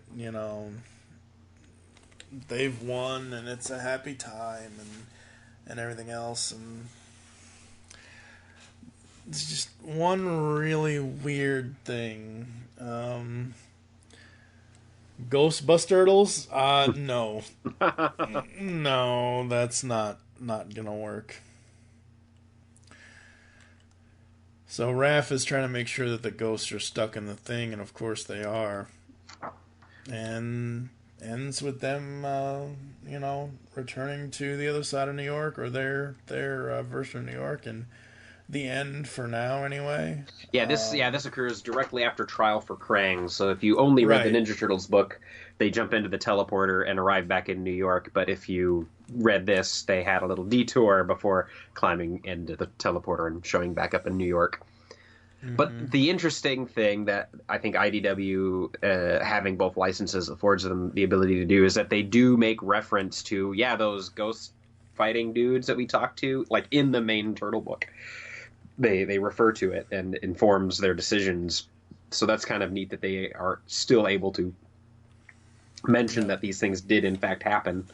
C: they've won and it's a happy time and everything else. And it's just one really weird thing. Ghostbusters? No. No, that's not gonna work. So Raph is trying to make sure that the ghosts are stuck in the thing, and of course they are. And ends with them, returning to the other side of New York, or their version of New York, and the end for now, anyway.
D: Yeah, this occurs directly after Trial for Krang. So if you only read the Ninja Turtles book, they jump into the teleporter and arrive back in New York. But if you read this, they had a little detour before climbing into the teleporter and showing back up in New York. Mm-hmm. But the interesting thing that I think IDW, having both licenses, affords them the ability to do is that they do make reference to, those ghost fighting dudes that we talked to, like in the main Turtle book. They refer to it and informs their decisions. So that's kind of neat that they are still able to mention that these things did in fact happen.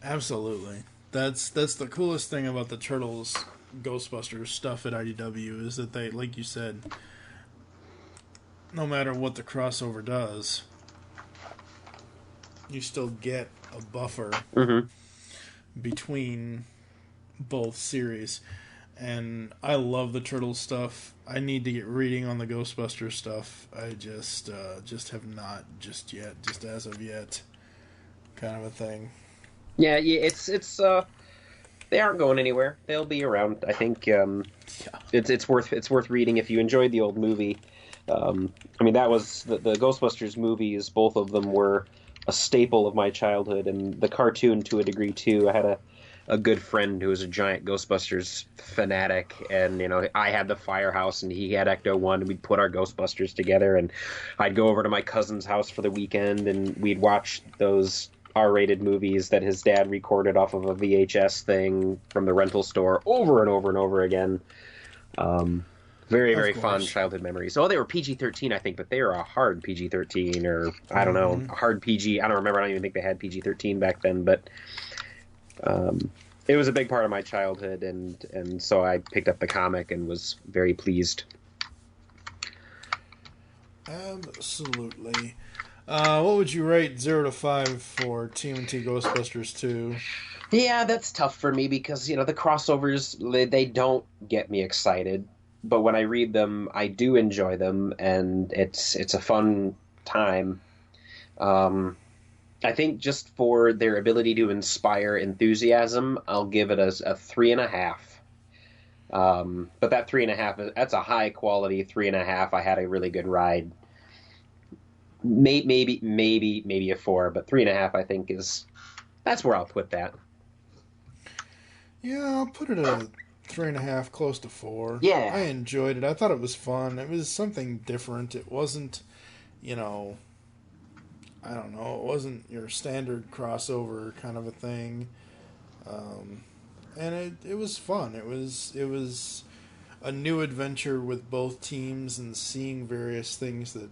C: Absolutely. That's the coolest thing about the Turtles Ghostbusters stuff at IDW is that they, like you said, no matter what the crossover does, you still get a buffer between both series. And I love the Turtles stuff. I need to get reading on the Ghostbusters stuff. I just have not just yet, just as of yet, kind of a thing.
D: Yeah, it's they aren't going anywhere. They'll be around. I think it's worth reading if you enjoyed the old movie. That was the Ghostbusters movies. Both of them were a staple of my childhood, and the cartoon to a degree too. I had a good friend who was a giant Ghostbusters fanatic, and I had the Firehouse and he had Ecto 1, and we'd put our Ghostbusters together, and I'd go over to my cousin's house for the weekend and we'd watch those R-rated movies that his dad recorded off of a VHS thing from the rental store over and over and over again. Very, very fond childhood memories. Oh, they were PG-13, I think, but they were a hard PG-13, or I don't know, a hard PG. I don't remember. I don't even think they had PG-13 back then, but it was a big part of my childhood, and so I picked up the comic and was very pleased.
C: Absolutely. What would you rate 0 to 5 for TMNT Ghostbusters 2?
D: Yeah, that's tough for me because, the crossovers, they don't get me excited. But when I read them, I do enjoy them, and it's a fun time. I think just for their ability to inspire enthusiasm, I'll give it a 3.5. But that 3.5, that's a high quality 3.5. I had a really good ride. Maybe a 4, but 3.5 I think that's where I'll put that.
C: Yeah, I'll put it at a 3.5, close to 4.
D: Yeah,
C: I enjoyed it. I thought it was fun. It was something different. It wasn't, I don't know. It wasn't your standard crossover kind of a thing, and it was fun. It was a new adventure with both teams and seeing various things that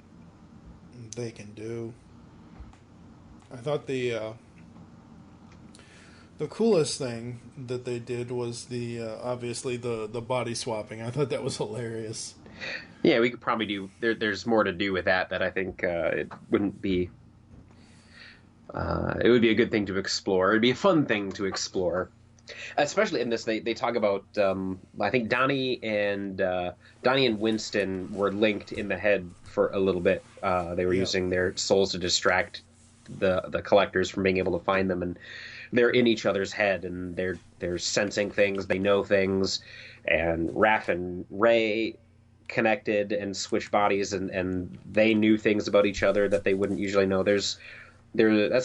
C: they can do. I thought the coolest thing that they did was the obviously the body swapping. I thought that was hilarious.
D: Yeah, we could probably do. There's more to do with that I think it wouldn't be. It would be a good thing to explore. It'd be a fun thing to explore, especially in this. They talk about. I think Donnie and Winston were linked in the head for a little bit. They were using their souls to distract the collectors from being able to find them, and they're in each other's head, and they're sensing things. They know things, and Raph and Ray connected and switched bodies, and they knew things about each other that they wouldn't usually know. That's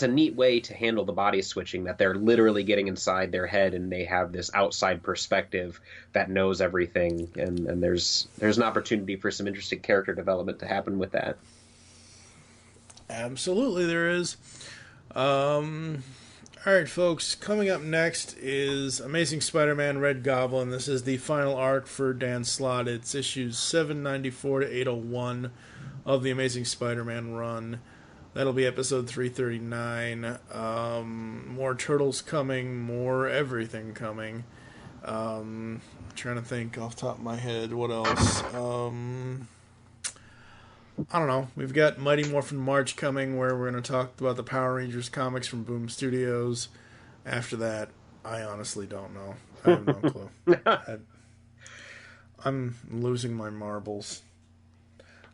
D: a neat way to handle the body switching, that they're literally getting inside their head and they have this outside perspective that knows everything, and there's an opportunity for some interesting character development to happen with that.
C: Absolutely there is. Alright folks, coming up next is Amazing Spider-Man Red Goblin. This is the final arc for Dan Slott. It's issues 794 to 801 of the Amazing Spider-Man run. That'll be episode 339. More Turtles coming, more everything coming. Trying to think off the top of my head, what else? I don't know. We've got Mighty Morphin March coming, where we're going to talk about the Power Rangers comics from Boom Studios. After that, I honestly don't know. I have no clue. I'm losing my marbles.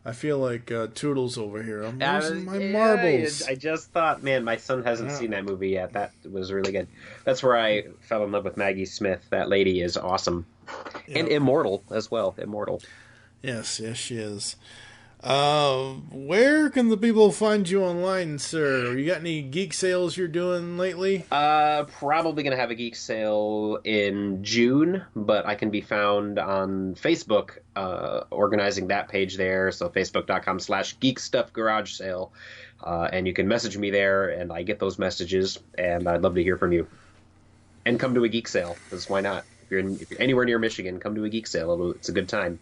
C: I feel like Toodles over here. I'm losing my marbles.
D: I just thought, man, my son hasn't seen that movie yet. That was really good. That's where I fell in love with Maggie Smith. That lady is awesome. Yep. And immortal as well. Immortal.
C: Yes, she is. Where can the people find you online, sir? You got any geek sales you're doing lately?
D: Probably going to have a geek sale in June, but I can be found on Facebook, organizing that page there. So facebook.com/geekstuffgarage-sale. And you can message me there, and I get those messages, and I'd love to hear from you. And come to a geek sale, because why not? If you're anywhere near Michigan, come to a geek sale. It's a good time.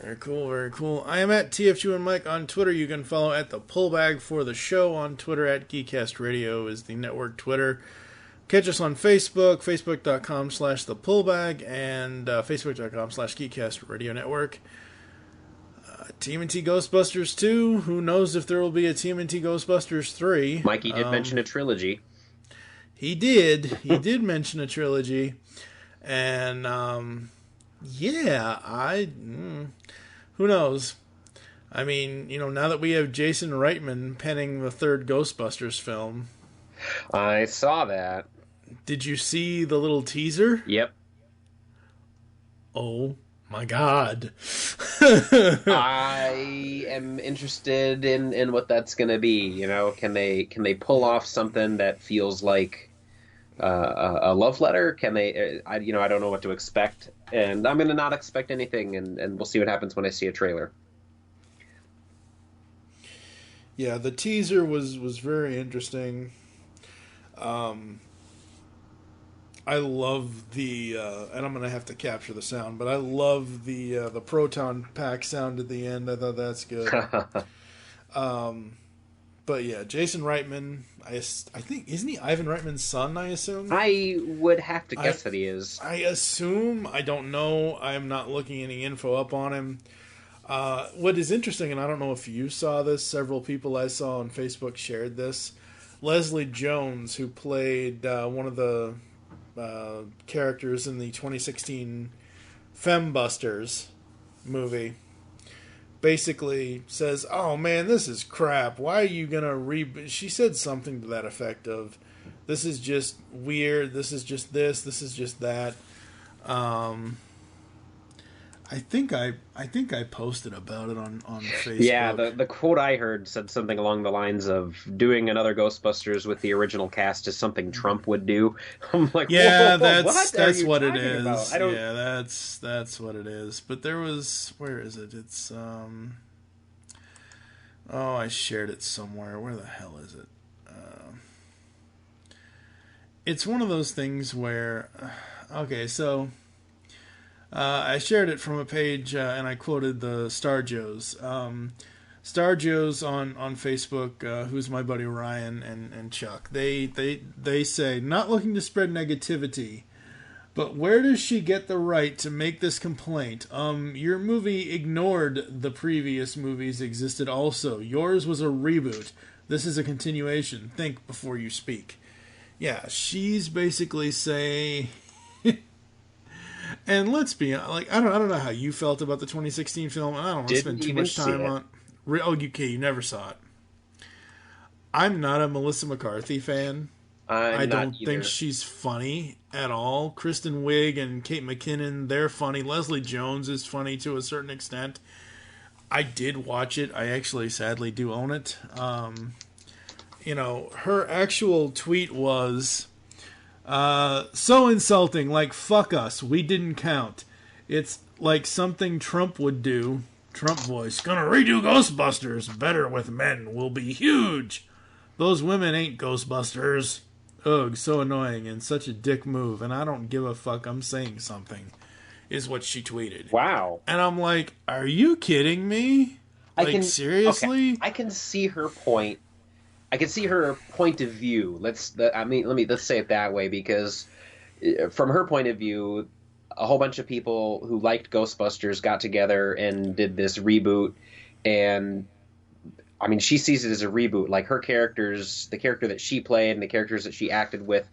C: Very cool, very cool. I am at TFG and Mike on Twitter. You can follow at the Pullbag for the show on Twitter. At Geekcast Radio is the network Twitter. Catch us on Facebook, facebook.com/the Pullbag, and facebook.com/Geekcast Radio Network. TMNT Ghostbusters 2. Who knows if there will be a TMNT Ghostbusters 3.
D: Mikey did mention a trilogy.
C: He did. He did mention a trilogy. And, who knows? I mean, now that we have Jason Reitman penning the third Ghostbusters film.
D: I saw that.
C: Did you see the little teaser?
D: Yep.
C: Oh my God.
D: I am interested in what that's going to be. Can they pull off something that feels like a love letter? Can they? I don't know what to expect, and I'm going to not expect anything, and we'll see what happens when I see a trailer.
C: Yeah, the teaser was very interesting. I love the, and I'm going to have to capture the sound, but I love the proton pack sound at the end. I thought that's good. But yeah, Jason Reitman, I think, isn't he Ivan Reitman's son, I assume?
D: I would have to guess that he is.
C: I assume. I don't know. I am not looking any info up on him. What is interesting, and I don't know if you saw this, several people I saw on Facebook shared this. Leslie Jones, who played one of the characters in the 2016 Fembusters movie, basically says, "Oh man, this is crap. Why are you gonna She said something to that effect of, "This is just weird. This is just this. This is just that." I think I posted about it on Facebook.
D: Yeah, the quote I heard said something along the lines of, "Doing another Ghostbusters with the original cast is something Trump would do." I'm like,
C: yeah,
D: whoa,
C: that's what it is.
D: About?
C: Yeah, that's what it is. But there was, where is it? It's I shared it somewhere. Where the hell is it? It's one of those things where, okay, so. I shared it from a page, and I quoted the Star Joes. Star Joes on Facebook, who's my buddy Ryan and Chuck. They say, not looking to spread negativity, but where does she get the right to make this complaint? Your movie ignored the previous movies existed also. Yours was a reboot. This is a continuation. Think before you speak. Yeah, she's basically saying... And let's be like, I don't know how you felt about the 2016 film, and I don't want to spend too much time on... Oh, okay, you never saw it. I'm not a Melissa McCarthy fan. I don't think she's funny at all. Kristen Wiig and Kate McKinnon, they're funny. Leslie Jones is funny to a certain extent. I did watch it. I actually sadly do own it. Her actual tweet was so insulting, like fuck us, we didn't count. It's like something Trump would do. Trump voice, gonna redo Ghostbusters, better with men, will be huge. Those women ain't Ghostbusters. Ugh, so annoying and such a dick move, and I don't give a fuck, I'm saying something, is what she tweeted.
D: Wow.
C: And I'm like, are you kidding me? Seriously?
D: Okay. I can see her point. I can see her point of view. Let's say it that way, because from her point of view, a whole bunch of people who liked Ghostbusters got together and did this reboot, and I mean, she sees it as a reboot. Like, her characters, the character that she played and the characters that she acted with,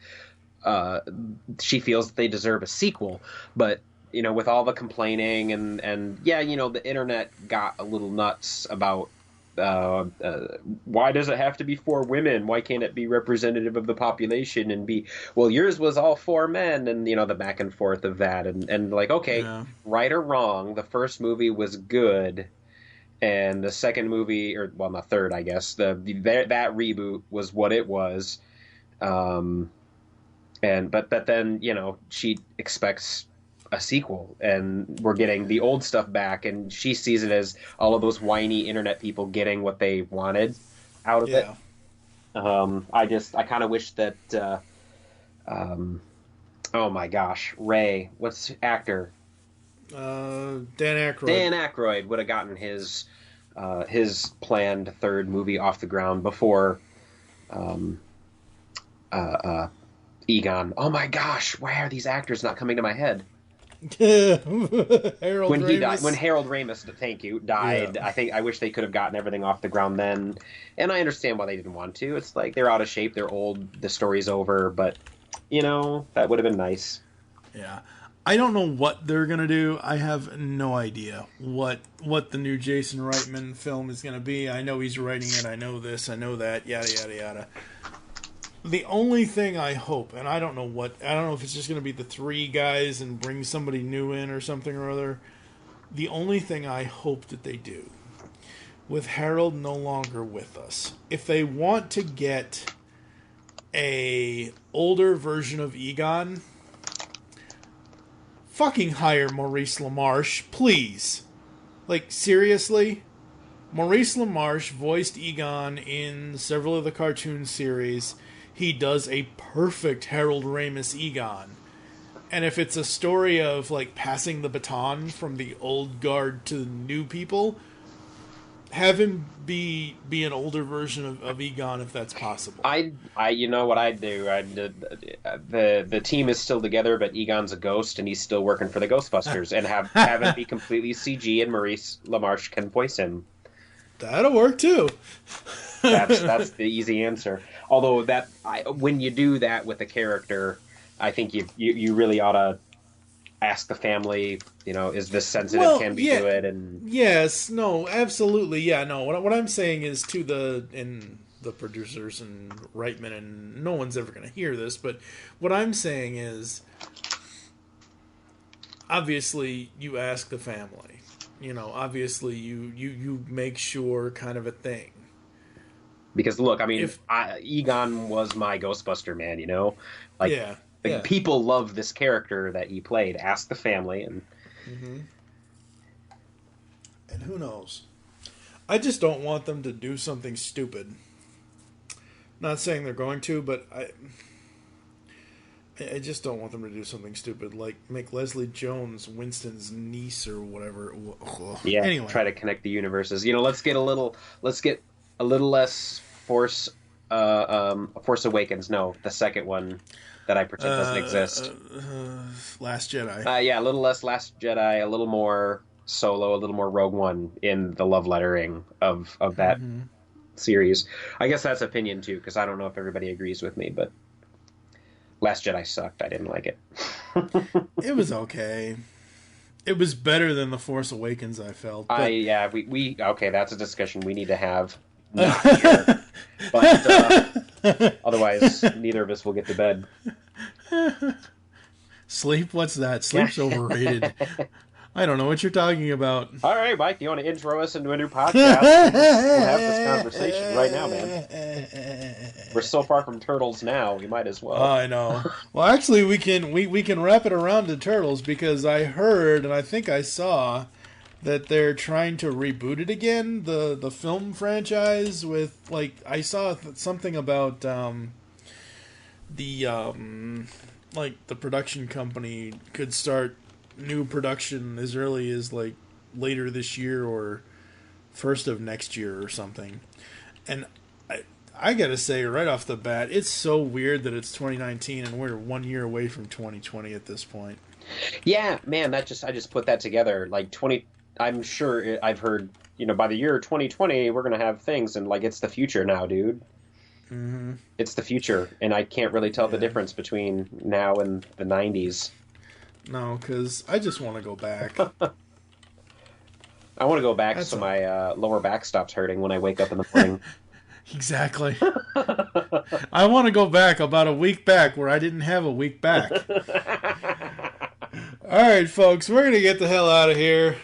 D: she feels that they deserve a sequel. But, with all the complaining and the internet got a little nuts about why does it have to be 4 women? Why can't it be representative of the population and be, well, yours was all 4 men, and, the back and forth of that. And like, okay, yeah. Right or wrong, the first movie was good. And the second movie, or well, not third, I guess, that reboot was what it was, but then she expects a sequel, and we're getting the old stuff back, and she sees it as all of those whiny internet people getting what they wanted out of it. I kind of wish that, oh my gosh, Ray, what's actor?
C: Dan Aykroyd.
D: Dan Aykroyd would have gotten his planned third movie off the ground before Egon. Oh my gosh, why are these actors not coming to my head?
C: Harold
D: when
C: Ramis.
D: He died, when Harold Ramis, thank you, died. Yeah. I wish they could have gotten everything off the ground then, and I understand why they didn't want to. It's like they're out of shape, they're old, the story's over, but that would have been nice.
C: Yeah. I don't know what they're going to do. I have no idea what the new Jason Reitman film is going to be. I know he's writing it. I know this. I know that. Yada, yada, yada. The only thing I hope, and I don't know if it's just going to be the 3 guys and bring somebody new in or something or other. The only thing I hope that they do, with Harold no longer with us, if they want to get a older version of Egon, fucking hire Maurice LaMarche, please. Like, seriously? Maurice LaMarche voiced Egon in several of the cartoon series. He does a perfect Harold Ramis Egon. And if it's a story of, like, passing the baton from the old guard to the new people, have him be an older version of Egon if that's possible.
D: You know what I'd do? The team is still together, but Egon's a ghost and he's still working for the Ghostbusters, and have it be completely CG, and Maurice LaMarche can voice him.
C: That'll work too.
D: That's the easy answer. Although when you do that with a character, I think you really ought to ask the family, is this sensitive? Can we do it? And
C: yes, no, absolutely, yeah, no. What I'm saying is to the producers and Reitman, and no one's ever going to hear this, but what I'm saying is, obviously, you ask the family. Obviously, you make sure kind of a thing.
D: Because look, I mean, Egon was my Ghostbuster, man. People love this character that he played. Ask the family, and
C: and who knows? I just don't want them to do something stupid. Not saying they're going to, but I just don't want them to do something stupid like make Leslie Jones Winston's niece or whatever.
D: Yeah.
C: Anyway,
D: Try to connect the universes. Let's get a little less Force Awakens. No, the second one that I pretend doesn't exist.
C: Last Jedi.
D: Yeah, a little less Last Jedi, a little more Solo, a little more Rogue One in the love lettering of that series. I guess that's opinion too, because I don't know if everybody agrees with me, but Last Jedi sucked. I didn't like it.
C: It was okay. It was better than The Force Awakens, I felt. But...
D: we okay, that's a discussion we need to have. Not here. But otherwise, neither of us will get to bed.
C: Sleep? What's that? Sleep's overrated. I don't know what you're talking about.
D: All right, Mike, you want to intro us into a new podcast? We'll have this conversation right now, man. We're so far from Turtles now, we might as well.
C: I know. Well, actually, we can wrap it around to Turtles because I heard and I think I saw that they're trying to reboot it again, the film franchise with I saw something about the production company could start new production as early as later this year or first of next year or something. And I gotta say right off the bat, it's so weird that it's 2019 and we're 1 year away from 2020 at this point.
D: Yeah, man, I just put that together. I'm sure I've heard, by the year 2020 we're gonna have things, and it's the future now, dude. Mm-hmm. It's the future, and I can't really tell the difference between now and the 90s.
C: No, because I just want to go back.
D: I want to go back so my lower back stops hurting when I wake up in the morning.
C: Exactly. I want to go back about a week back where I didn't have a week back. All right, folks, we're going to get the hell out of here.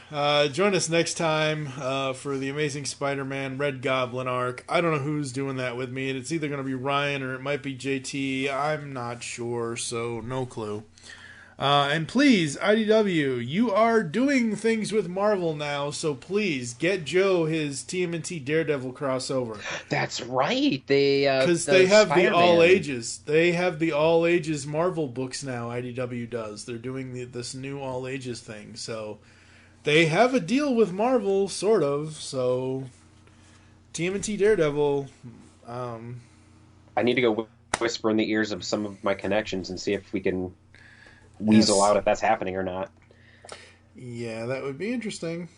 C: Join us next time for the Amazing Spider-Man Red Goblin arc. I don't know who's doing that with me. It's either going to be Ryan or it might be JT. I'm not sure, so no clue. And please, IDW, you are doing things with Marvel now, so please get Joe his TMNT Daredevil crossover.
D: That's right. Because
C: they have the all ages. They have the all ages Marvel books now. IDW does. They're doing this new all ages thing, so they have a deal with Marvel, sort of. So TMNT Daredevil.
D: I need to go whisper in the ears of some of my connections and see if we can weasel out if that's happening or not.
C: Yeah, that would be interesting.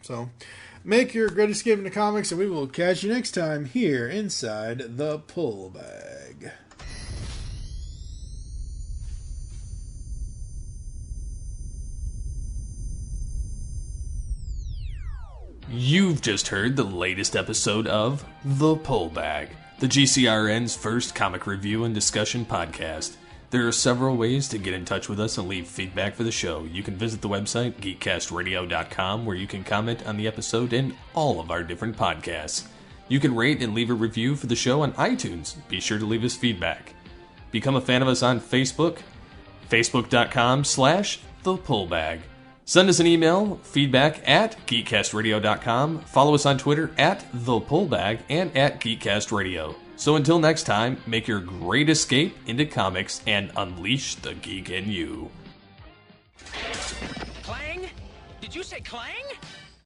C: So, make your great escape into comics, and we will catch you next time here inside the Pull Bag.
B: You've just heard the latest episode of The Pull Bag, the GCRN's first comic review and discussion podcast. There are several ways to get in touch with us and leave feedback for the show. You can visit the website, geekcastradio.com, where you can comment on the episode and all of our different podcasts. You can rate and leave a review for the show on iTunes. Be sure to leave us feedback. Become a fan of us on Facebook, facebook.com/thepullbag. Send us an email, feedback@geekcastradio.com. Follow us on Twitter @thepullbag and @geekcastradio. So until next time, make your great escape into comics and unleash the geek in you.
E: Clang? Did you say clang?